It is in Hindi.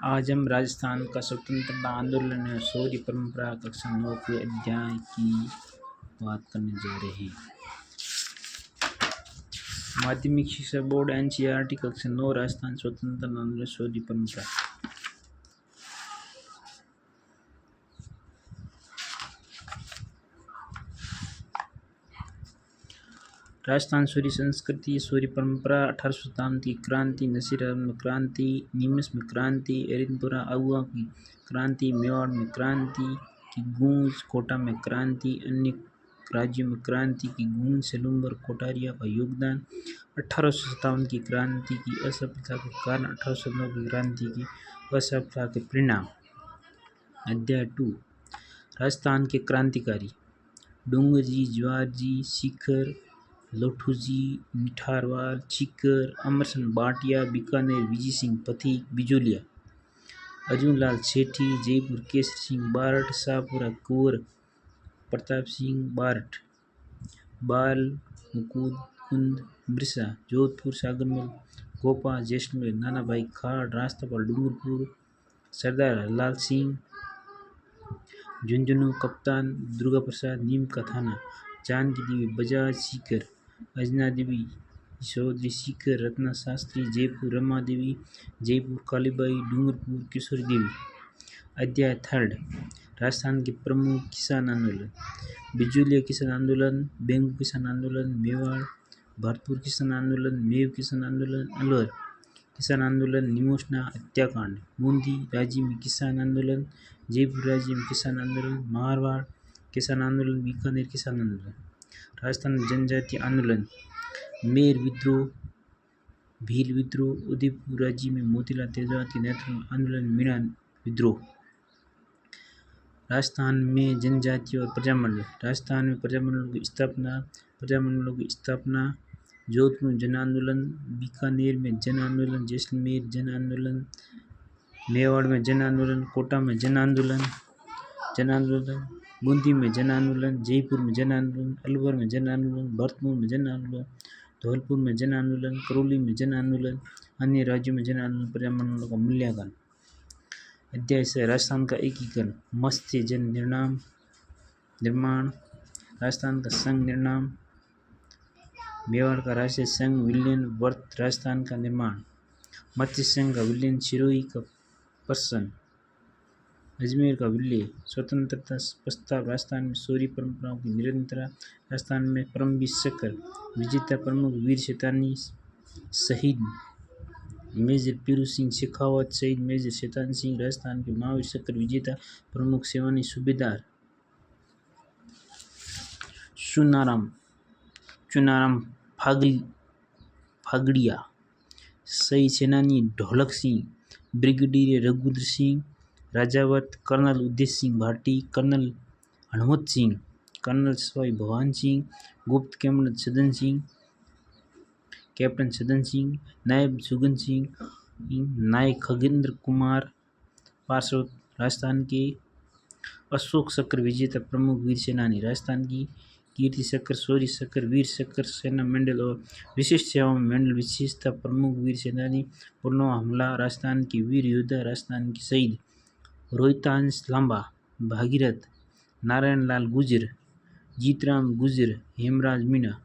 आज हम राजस्थान का स्वतंत्रता आंदोलन और शौर्य परंपरा कक्षा 9 के अध्याय की बात करने जा रहे हैं। माध्यमिक शिक्षा बोर्ड एनसीईआरटी कक्षा 9 राजस्थान स्वतंत्रता आंदोलन शौर्य परंपरा। राजस्थान शौर्य संस्कृति शौर्य परंपरा 1800 शताब्दी की क्रांति, नसीर में क्रांति, नीमच में क्रांति, एरंपुरा आउआ की क्रांति, मेवाड़ में क्रांति की गूंज, कोटा में क्रांति, अन्य राज्यों में क्रांति की गूंज, सेलुम्बर कोठारिया का योगदान, 1800 शताब्दी की क्रांति की असफलता के कारण, 1809 की क्रांति की असफलता के परिणाम। अध्याय 2 राजस्थान के क्रांतिकारी डूंगरजी, जवाहरजी, सीकर, लोठूजी, निठारवाल, चिक्कर, अमरसन भाटिया, बीकानेर विजय सिंह पथिक, बिजोलिया अर्जुनलाल सेठी, जयपुर केसरी सिंह बारठ, शाहपुरा कुंवर प्रताप सिंह बारठ, बाल मुकुंद कुंद बिरसा, जोधपुर सागरमल गोपा, जैसलमेर नाना भाई खाड़, रास्तापाल डूंगरपुर सरदार लाल सिंह, झुंझुनू कप्तान दुर्गा प्रसाद, नीम का थाना जानकी देवी बजाज, सीकर अजना देवी चौधरी, सीकर रत्ना शास्त्री, जयपुर रमा देवी, जयपुर कालीबाई, डूंगरपुर किशोरी देवी। अध्याय 3 राजस्थान के प्रमुख किसान आंदोलन बिजोलिया किसान आंदोलन, बेंगू किसान आंदोलन, मेवाड़ भरतपुर किसान आंदोलन, मेव किसान आंदोलन, अलवर किसान आंदोलन, निमोशना हत्याकांड, बूंदी राज्य में किसान आंदोलन, जयपुर राज्य में किसान आंदोलन, मारवाड़ किसान आंदोलन, बीकानेर किसान आंदोलन। राजस्थान जनजातीय आंदोलन मेर विद्रोह, भील विद्रोह, उदयपुर राज्य में मोतीलाल तेजवाल के नेतृत्व में आंदोलन मीणा विद्रोह। राजस्थान में जनजाति और प्रजामंडल राजस्थान में प्रजामंडलों की स्थापना, जोधपुर में जन आंदोलन, बीकानेर में जन आंदोलन, जैसलमेर जन आंदोलन, मेवाड़ में जन आंदोलन, कोटा में जन आंदोलन, बूंदी में जन आंदोलन, जयपुर में जन आंदोलन, अलवर में जन आंदोलन, भरतपुर में जन आंदोलन, धौलपुर में जन आंदोलन, करौली में जन आंदोलन, अन्य राज्यों में जन आंदोलन। प्रजामंडलों का मूल्यांकन। अध्याय 6 राजस्थान का एकीकरण मत्स्य जन निर्माण, राजस्थान का संघ निर्माण, मेवाड़ का राष्ट्रीय संघ विलयन, वर्त राजस्थान का निर्माण, मत्स्य संघ का विलयन, सिरोही का प्रश्न, अजमेर का विलय, स्वतंत्रता प्रस्ताव, राजस्थान में शौर्य परंपराओं की निरंतरता, राजस्थान में परमवीर चक्र विजेता प्रमुख वीर शैतानी शहीद मेजर पीरू सिंह शेखावत, शहीद मेजर शैतान सिंह, राजस्थान के महावीर चक्र विजेता प्रमुख सेवानी सूबेदार चुनाराम फागड़िया, शहीद सेनानी ढोलक सिंह, ब्रिगेडियर रघुवीर सिंह राजावत, कर्नल उद्देश्य सिंह भाटी, कर्नल हनुमत सिंह, कर्नल सवाई भवान सिंह, गुप्त कैप्टन सदन सिंह, नायब सुगन सिंह, नायक खगेंद्र कुमार पार्षद। राजस्थान के अशोक चक्र विजेता प्रमुख वीर सेनानी, राजस्थान की कीर्ति चक्र, शौर्य चक्र, वीर चक्र, सेना मेडल और विशिष्ट सेवा मेडल विशेषता प्रमुख वीर सेनानी, पुलवामा हमला, राजस्थान के वीर योद्धा, राजस्थान के शहीद रोहितांश लांबा, भागीरथ, नारायण लाल गुर्जर, जीतराम गुर्जर, हेमराज मीणा।